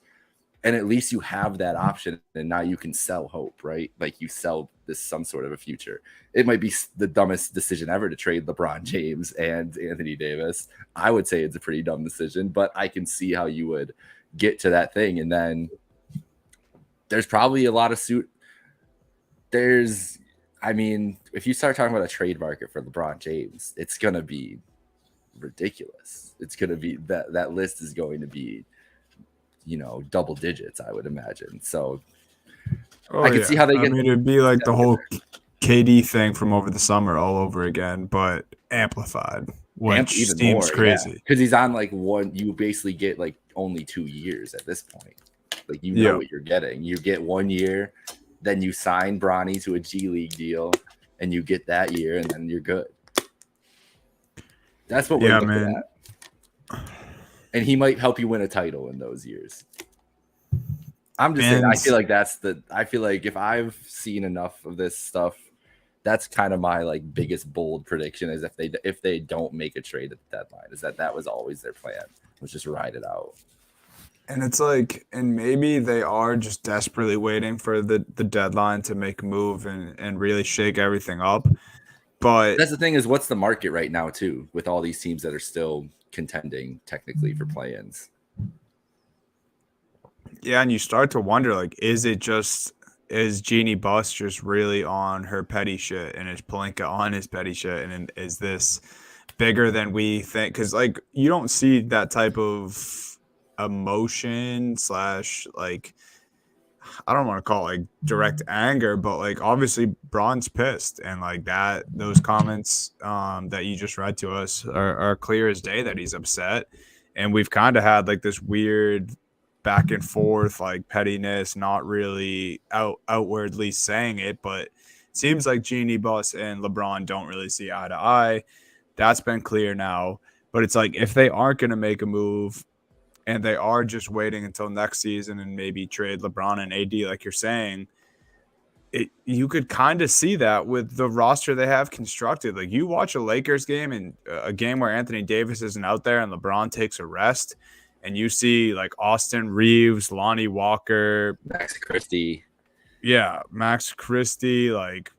and at least you have that option. And now you can sell hope, right? Like you sell this some sort of a future. It might be the dumbest decision ever to trade LeBron James and Anthony Davis. I would say it's a pretty dumb decision, but I can see how you would get to that thing. And then there's probably a lot of if you start talking about a trade market for LeBron James, it's gonna be ridiculous. It's going to be that list is going to be, double digits, I would imagine. So I can see how they get. I mean, it'd be like the whole KD thing from over the summer all over again, but amplified, which even seems more, crazy. Because he's on like one. You basically get like only 2 years at this point. Like what you're getting. You get 1 year, then you sign Bronny to a G League deal, and you get that year, and then you're good. That's what we're looking at. And he might help you win a title in those years. I'm just saying, I feel like if I've seen enough of this stuff, that's kind of my like biggest bold prediction is if they don't make a trade at the deadline, is that was always their plan, was just ride it out. And it's like, and maybe they are just desperately waiting for the deadline to make a move and really shake everything up. But that's the thing is, what's the market right now too, with all these teams that are still contending technically for play-ins? Yeah, and you start to wonder, like, is Jeannie Buss just really on her petty shit, and is Pelinka on his petty shit, and is this bigger than we think? Because like you don't see that type of emotion / like, I don't want to call it like direct anger, but like obviously Bron's pissed, and like those comments that you just read to us are clear as day that he's upset. And we've kind of had like this weird back and forth, like pettiness, not really outwardly saying it, but it seems like Jeannie Buss and LeBron don't really see eye to eye. That's been clear now. But it's like, if they aren't going to make a move and they are just waiting until next season and maybe trade LeBron and AD, like you're saying, you could kind of see that with the roster they have constructed. Like, you watch a Lakers game and a game where Anthony Davis isn't out there and LeBron takes a rest, and you see like Austin Reeves, Lonnie Walker, Max Christie, Yeah, Max Christie, like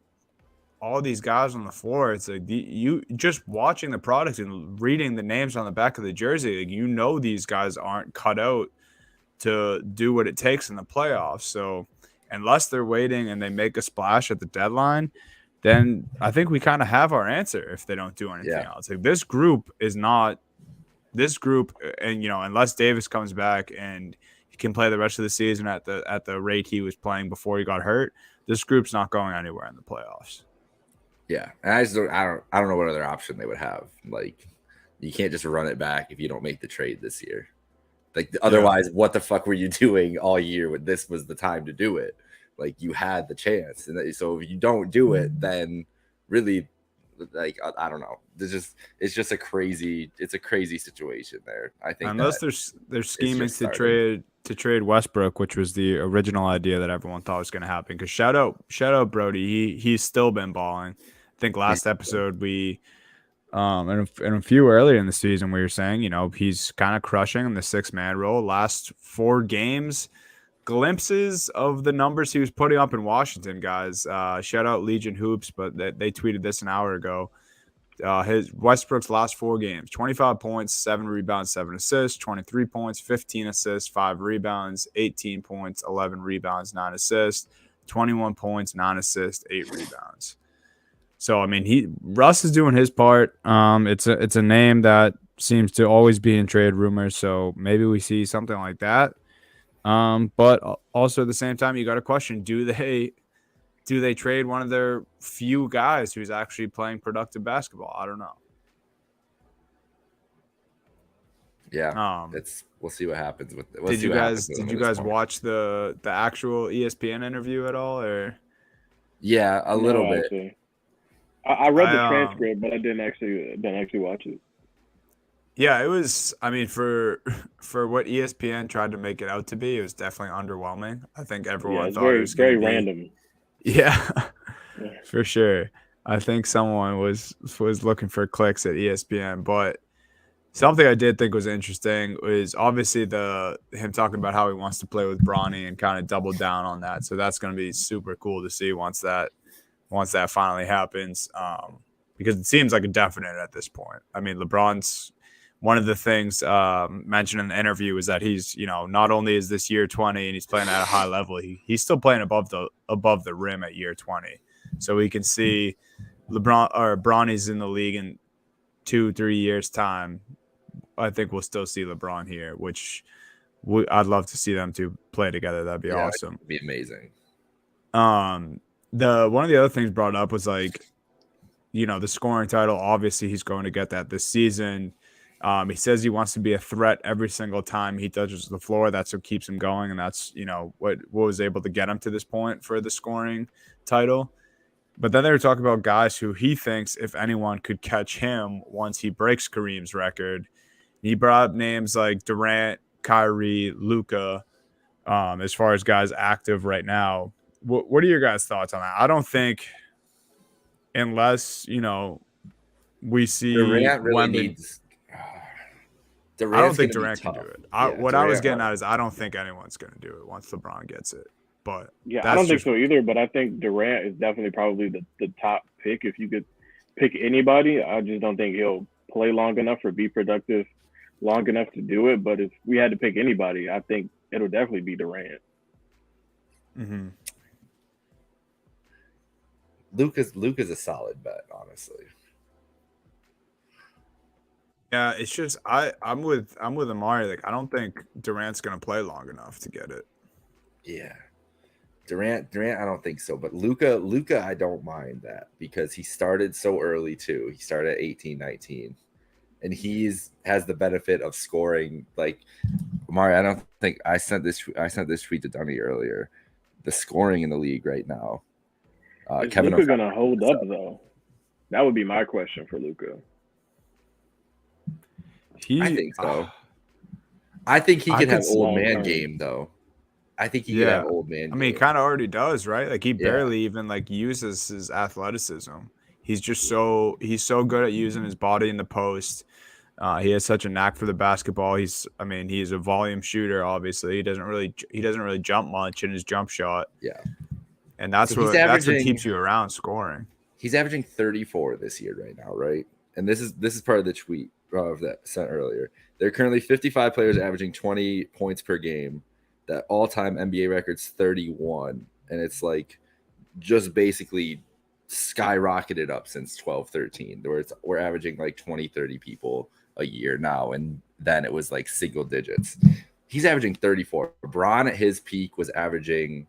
all these guys on the floor. It's like you just watching the product and reading the names on the back of the jersey. Like, you know, these guys aren't cut out to do what it takes in the playoffs. So unless they're waiting and they make a splash at the deadline, then I think we kind of have our answer if they don't do anything Yeah. else. Like, this group is not this group, and unless Davis comes back and he can play the rest of the season at the rate he was playing before he got hurt, this group's not going anywhere in the playoffs. Yeah, and I don't know what other option they would have. Like, you can't just run it back if you don't make the trade this year. Like, otherwise, what the fuck were you doing all year when this was the time to do it? Like, you had the chance, and so if you don't do it, then really, like, I don't know. It's just a crazy situation there. I think Unless they're scheming to trade Westbrook, which was the original idea that everyone thought was going to happen. Because shout out Brody, he's still been balling. I think last episode we and a few earlier in the season we were saying, he's kind of crushing in the 6-man role. Last 4 games, glimpses of the numbers he was putting up in Washington, guys. Shout out Legion Hoops, but they tweeted this an hour ago. His Westbrook's last 4 games: 25 points, 7 rebounds, 7 assists; 23 points, 15 assists, 5 rebounds; 18 points, 11 rebounds, 9 assists; 21 points, 9 assists, 8 rebounds. So I mean, Russ is doing his part. It's a name that seems to always be in trade rumors, so maybe we see something like that. But also at the same time, you got to question: do they trade one of their few guys who's actually playing productive basketball? I don't know. Yeah, we'll see what happens with. Did you guys watch the actual ESPN interview at all, or? Yeah, a little bit. Actually. I read the transcript, but I didn't actually watch it. Yeah, it was. I mean, for what ESPN tried to make it out to be, it was definitely underwhelming. I think everyone thought it was very random. Yeah, for sure. I think someone was looking for clicks at ESPN, but something I did think was interesting was obviously him talking about how he wants to play with Bronny and kind of double down on that. So that's going to be super cool to see once that finally happens, because it seems like a definite at this point. I mean, LeBron's one of the things mentioned in the interview is that he's, not only is this year 20 and he's playing at a high level, he's still playing above the rim at year 20. So we can see Bronny's in the league in 2-3 years time. I think we'll still see LeBron here, which I'd love to see them two play together. That'd be awesome. It'd be amazing. One of the other things brought up was like, the scoring title. Obviously, he's going to get that this season. He says he wants to be a threat every single time he touches the floor. That's what keeps him going, and that's what was able to get him to this point for the scoring title. But then they were talking about guys who he thinks, if anyone could catch him once he breaks Kareem's record. He brought up names like Durant, Kyrie, Luka, as far as guys active right now. What are your guys' thoughts on that? I don't think, unless we see Durant really needs. I don't think Durant can do it. I was getting at is I don't think anyone's going to do it once LeBron gets it. But I don't think so either. But I think Durant is definitely probably the top pick. If you could pick anybody, I just don't think he'll play long enough or be productive long enough to do it. But if we had to pick anybody, I think it'll definitely be Durant. Mm-hmm. Luka's a solid bet, honestly. Yeah, it's just I'm with Amari. Like, I don't think Durant's gonna play long enough to get it. Yeah, Durant, I don't think so. But Luka, I don't mind that because he started so early too. He started at 18, 19, and has the benefit of scoring. Like, Amari, I don't think I sent this tweet to Dunny earlier. The scoring in the league right now. Is Luka gonna hold up though? That would be my question for Luka. I think so. I think he could have old man game though. I think he could have old man. I mean, he kind of already does, right? Like, he barely even uses his athleticism. He's just he's so good at using his body in the post. He has such a knack for the basketball. He's a volume shooter. Obviously, he doesn't really jump much in his jump shot. Yeah. and that's So he's what averaging keeps you around scoring. he's averaging 34 this year right now, right? And this is part of the tweet of that sent earlier. There are currently 55 players averaging 20 points per game. That all-time NBA record's 31, and it's like just basically skyrocketed up since 12-13, where we're averaging like 20-30 people a year now, and then it was like single digits. He's averaging 34. LeBron at his peak was averaging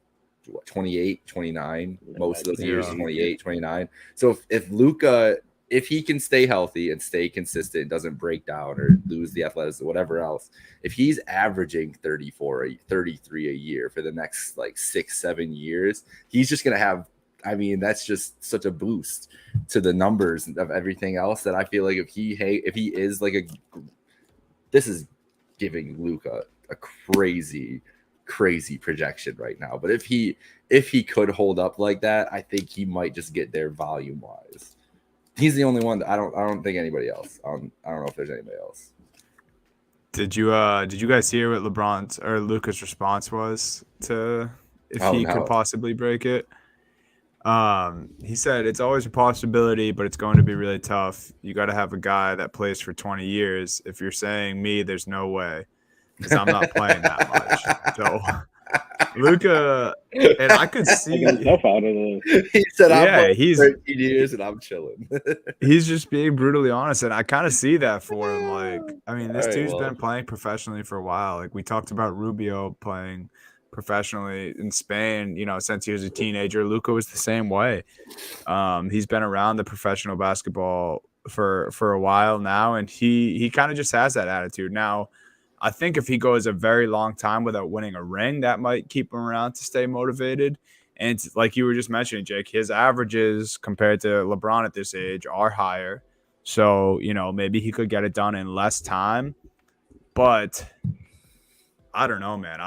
28, 29, most of those years, 28, 29. So if Luka, if he can stay healthy and stay consistent, doesn't break down or lose the athleticism, whatever else, if he's averaging 34, 33 a year for the next like 6-7 years, he's just going to have, I mean, that's just such a boost to the numbers of everything else that I feel like if he is like this is giving Luka a crazy projection right now. But if he could hold up like that, I think he might just get there volume wise. He's the only one that I don't think anybody else. I don't know if there's anybody else. Did you guys hear what LeBron's or Luka's response was to if he could possibly break it? He said it's always a possibility, but it's going to be really tough. You got to have a guy that plays for 20 years. If you're saying me, there's no way, because I'm not playing that much. So Luka, and I could see tough out of this. He said, "I'm he's 13 years and I'm chilling." He's just being brutally honest, and I kind of see that for him. Like, I mean, this dude's been playing professionally for a while. Like we talked about Rubio playing professionally in Spain, since he was a teenager. Luka was the same way. He's been around the professional basketball for a while now, and he kind of just has that attitude. Now, I think if he goes a very long time without winning a ring, that might keep him around to stay motivated. And like you were just mentioning, Jake, his averages compared to LeBron at this age are higher. So, maybe he could get it done in less time. But I don't know, man.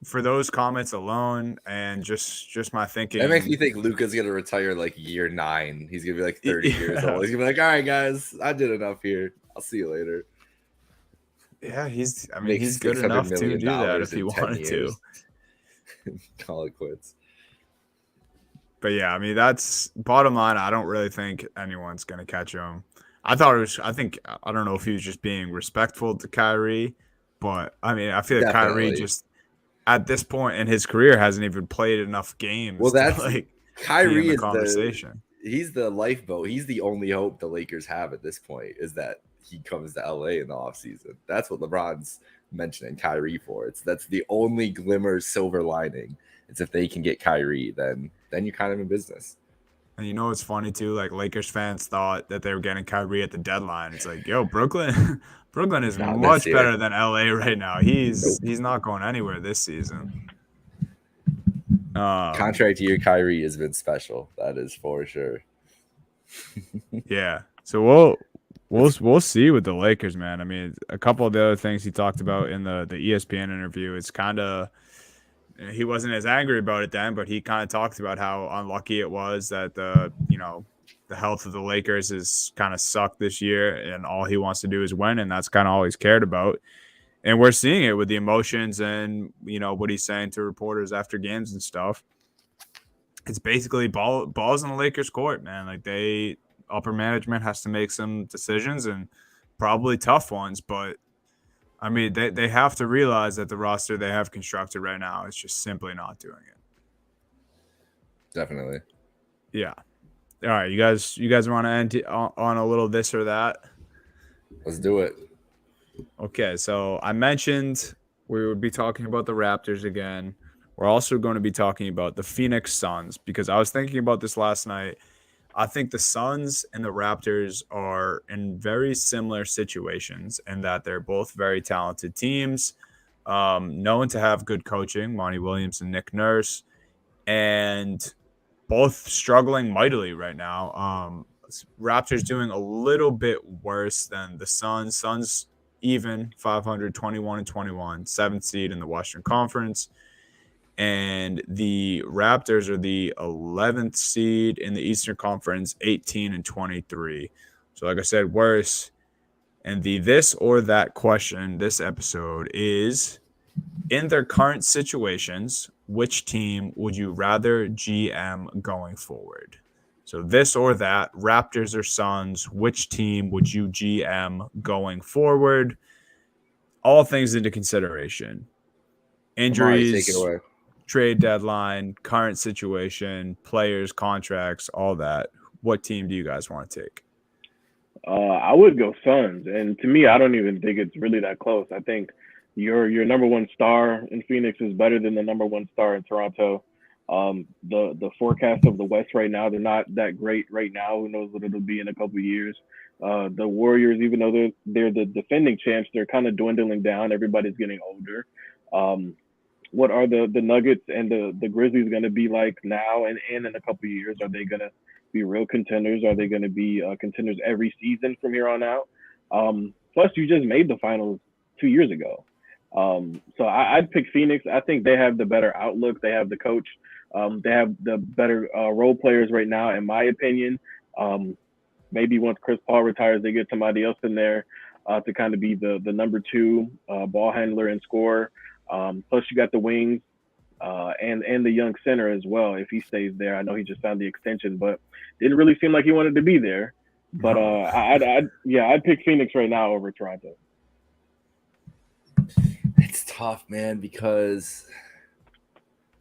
For those comments alone and just my thinking. That makes me think Luka's going to retire like year 9. He's going to be like 30 years old. He's going to be like, all right, guys, I did enough here. I'll see you later. Yeah, he's good enough to do that if he wanted to. Call it quits. But yeah, I mean, that's bottom line. I don't really think anyone's going to catch him. I don't know if he was just being respectful to Kyrie, but I mean, I feel like Kyrie just at this point in his career hasn't even played enough games. Well, that's Kyrie is conversation. He's the lifeboat. He's the only hope the Lakers have at this point is that he comes to LA in the offseason. That's what LeBron's mentioning Kyrie for. That's the only glimmer silver lining. It's if they can get Kyrie, then you're kind of in business. And it's funny too, like Lakers fans thought that they were getting Kyrie at the deadline. It's like, yo, Brooklyn is much better than LA right now. He's not going anywhere this season. Contract year Kyrie has been special. That is for sure. Yeah. So we'll see with the Lakers, man. I mean, a couple of the other things he talked about in the ESPN interview, it's kind of he wasn't as angry about it then, but he kind of talked about how unlucky it was that the health of the Lakers is kind of sucked this year, and all he wants to do is win, and that's kind of all he's cared about. And we're seeing it with the emotions and what he's saying to reporters after games and stuff. It's basically balls in the Lakers' court, man. Like upper management has to make some decisions and probably tough ones, but I mean, they have to realize that the roster they have constructed right now is just simply not doing it. Definitely. Yeah. All right, you guys want to end on a little this or that? Let's do it. Okay, so I mentioned we would be talking about the Raptors again. We're also going to be talking about the Phoenix Suns because I was thinking about this last night. I think the Suns and the Raptors are in very similar situations in that they're both very talented teams, known to have good coaching, Monty Williams and Nick Nurse, and both struggling mightily right now. Raptors doing a little bit worse than the Suns. Suns even 500, 21-21, 7th seed in the Western Conference. And the Raptors are the 11th seed in the Eastern Conference, 18-23. So like I said, worse. And the this or that question this episode is, In their current situations, which team would you rather GM going forward? So this or that, Raptors or Suns, which team would you GM going forward? All things into consideration. Amari, take it Injuries, away. trade deadline, current situation, players, contracts, all that. What team do you guys want to take? I would go Suns, and to me, I don't even think it's really that close. I think your number one star in Phoenix is better than the number one star in Toronto. The forecast of the West right now, they're not that great right now. Who knows what it'll be in a couple of years? The Warriors, even though they're the defending champs, they're kind of dwindling down. Everybody's getting older. Um, what are the Nuggets and the Grizzlies going to be like now and in a couple of years? Are they going to be real contenders? Are they going to be contenders every season from here on out? Plus, you just made the finals 2 years ago. So I'd pick Phoenix. I think they have the better outlook. They have the coach. They have the better role players right now, in my opinion. Maybe once Chris Paul retires, they get somebody else in there to kind of be the number two ball handler and scorer. Plus, you got the wings and the young center as well. If he stays there, I know he just signed the extension, but didn't really seem like he wanted to be there. But I'd pick Phoenix right now over Toronto. It's tough, man, because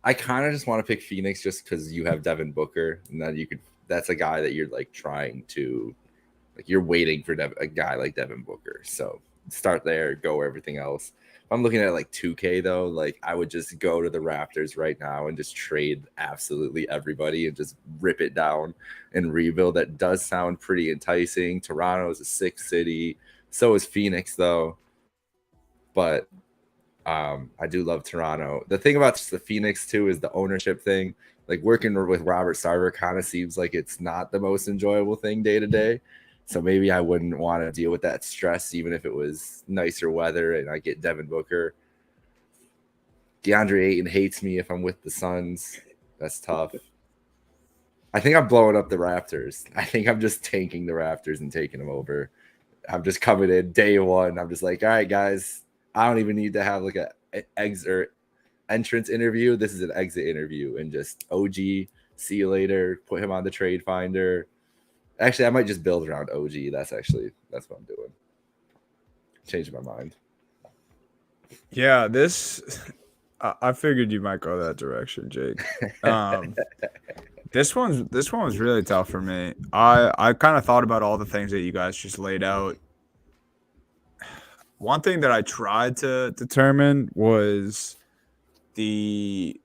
I kind of just want to pick Phoenix just because you have Devin Booker, and then you could. That's a guy that you're like trying to, like you're waiting for a guy like Devin Booker. So start there, go everything else. If I'm looking at like 2K though, like I would just go to the Raptors right now and just trade absolutely everybody and just rip it down and rebuild. That does sound pretty enticing. Toronto is a sick city. So is Phoenix though. But I do love Toronto. The thing about the Phoenix too is the ownership thing. Like working with Robert Sarver kind of seems like it's not the most enjoyable thing day to day. So maybe I wouldn't want to deal with that stress, even if it was nicer weather and I get Devin Booker. DeAndre Ayton hates me if I'm with the Suns. That's tough. I think I'm blowing up the Raptors. I think I'm just tanking the Raptors and taking them over. I'm just coming in day one. I'm just like, all right, guys, I don't even need to have like an entrance interview. This is an exit interview, and just OG, see you later. Put him on the trade finder. Actually, I might just build around OG. That's what I'm doing. Changed my mind. Yeah, I figured you might go that direction, Jake. This one was really tough for me. I kind of thought about all the things that you guys just laid out. One thing that I tried to determine was the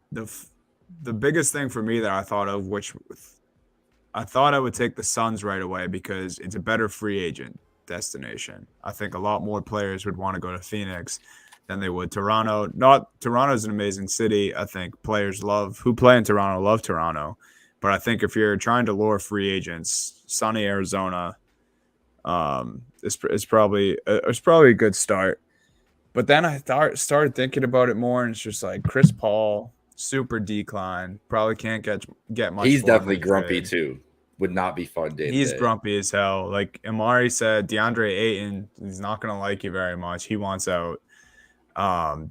biggest thing for me that I thought of, which I thought I would take the Suns right away because it's a better free agent destination. I think a lot more players would want to go to Phoenix than they would Toronto. Toronto's an amazing city. I think players who play in Toronto love Toronto. But I think if you're trying to lure free agents, sunny Arizona is probably a good start. But then I started thinking about it more, and it's just like Chris Paul, super decline, probably can't get much. He's definitely grumpy too. Would not be fun day. He's grumpy as hell. Like Amari said, DeAndre Ayton is not going to like you very much. He wants out.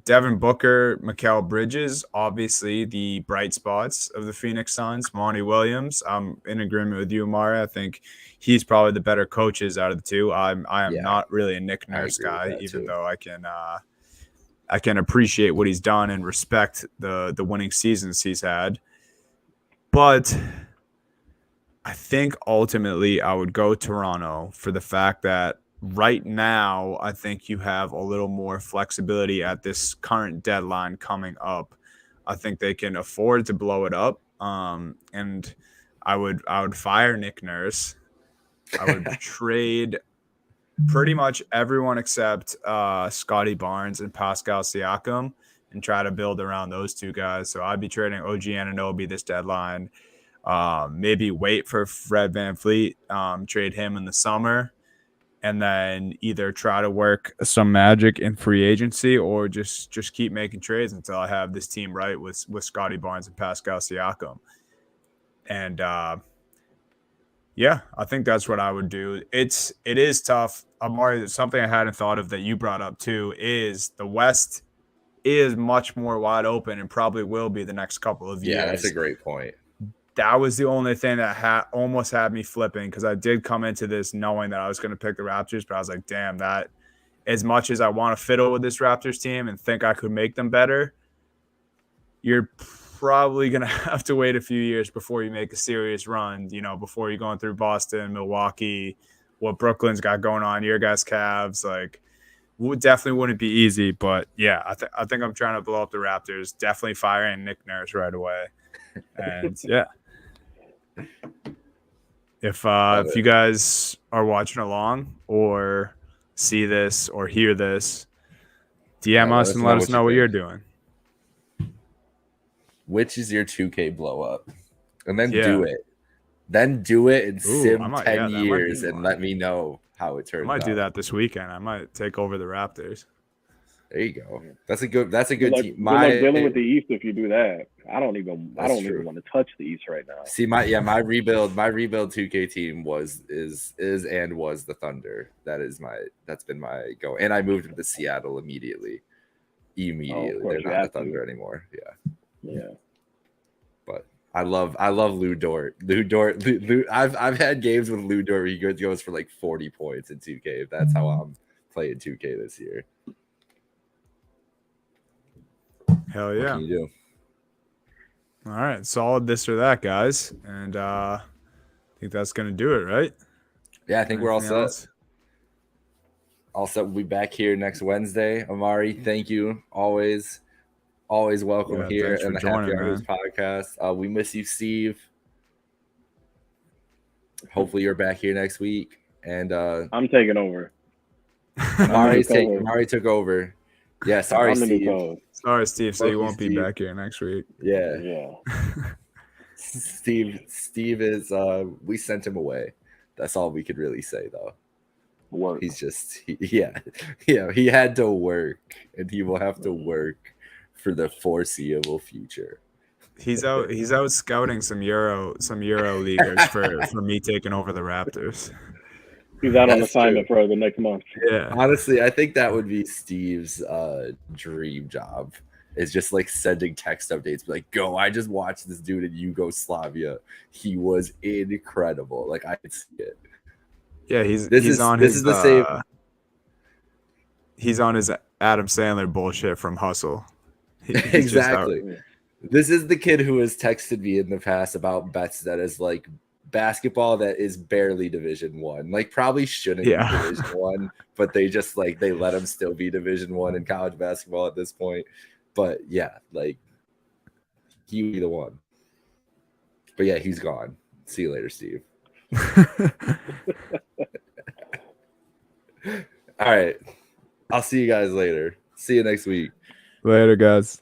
Devin Booker, Mikal Bridges, obviously the bright spots of the Phoenix Suns. Monty Williams, I'm in agreement with you, Amari. I think he's probably the better coaches out of the two. I am not really a Nick Nurse guy, even though I can appreciate what he's done and respect the winning seasons he's had. But I think ultimately I would go Toronto for the fact that right now, I think you have a little more flexibility at this current deadline coming up. I think they can afford to blow it up. And I would fire Nick Nurse. I would trade pretty much everyone except Scotty Barnes and Pascal Siakam and try to build around those two guys. So I'd be trading OG Anunoby this deadline. Maybe wait for Fred VanVleet, trade him in the summer. And then either try to work some magic in free agency or just keep making trades until I have this team right with Scotty Barnes and Pascal Siakam. And I think that's what I would do. It is tough. Amari, something I hadn't thought of that you brought up too is the West is much more wide open and probably will be the next couple of years. Yeah, that's a great point. That was the only thing that almost had me flipping, because I did come into this knowing that I was going to pick the Raptors, but I was like, damn, that as much as I want to fiddle with this Raptors team and think I could make them better, you're probably going to have to wait a few years before you make a serious run, before you're going through Boston, Milwaukee, what Brooklyn's got going on, your guys' Cavs. Like, definitely wouldn't be easy, but yeah, I think I'm trying to blow up the Raptors. Definitely firing Nick Nurse right away. And yeah. If you guys are watching along or see this or hear this, DM us and let us know what you're doing. Which is your 2K blow up? And then do it. Then do it and sim 10 years and let me know how it turns out. I might do that this weekend. I might take over the Raptors. There you go. That's a good team. You're dealing with the East if you do that. I don't even want to touch the East right now. See, my rebuild 2K team was the Thunder. That's been my go. And I moved to Seattle immediately. They're not the Thunder anymore. Yeah. But I love Lou Dort. I've had games with Lou Dort where he goes for like 40 points in 2K. That's how I'm playing 2K this year. Hell yeah. What can you do? All right. Solid this or that, guys. And I think that's going to do it, right? Yeah, I think we're all set. All set. We'll be back here next Wednesday. Amari, thank you. Always welcome here in the Happy Hours podcast. We miss you, Steve. Hopefully you're back here next week. And I'm taking over. Amari took over. Yeah, sorry, Steve. Sorry, Steve. So you won't be back here next week. Yeah. Steve is. We sent him away. That's all we could really say, though. Work. He's just. He had to work, and he will have to work for the foreseeable future. He's out scouting some Euro leaguers for me taking over the Raptors. He's out on assignment for the next month. Yeah. Honestly, I think that would be Steve's dream job. Is just like sending text updates, be like, "Go! I just watched this dude in Yugoslavia. He was incredible. Like I could see it." Yeah, he's on his Adam Sandler bullshit from Hustle. Exactly. This is the kid who has texted me in the past about bets that is like basketball that is barely Division One. Like probably shouldn't be Division One, but they just like they let him still be Division One in college basketball at this point. But yeah, like he would be the one. But yeah, he's gone. See you later, Steve. All right. I'll see you guys later. See you next week. Later, guys.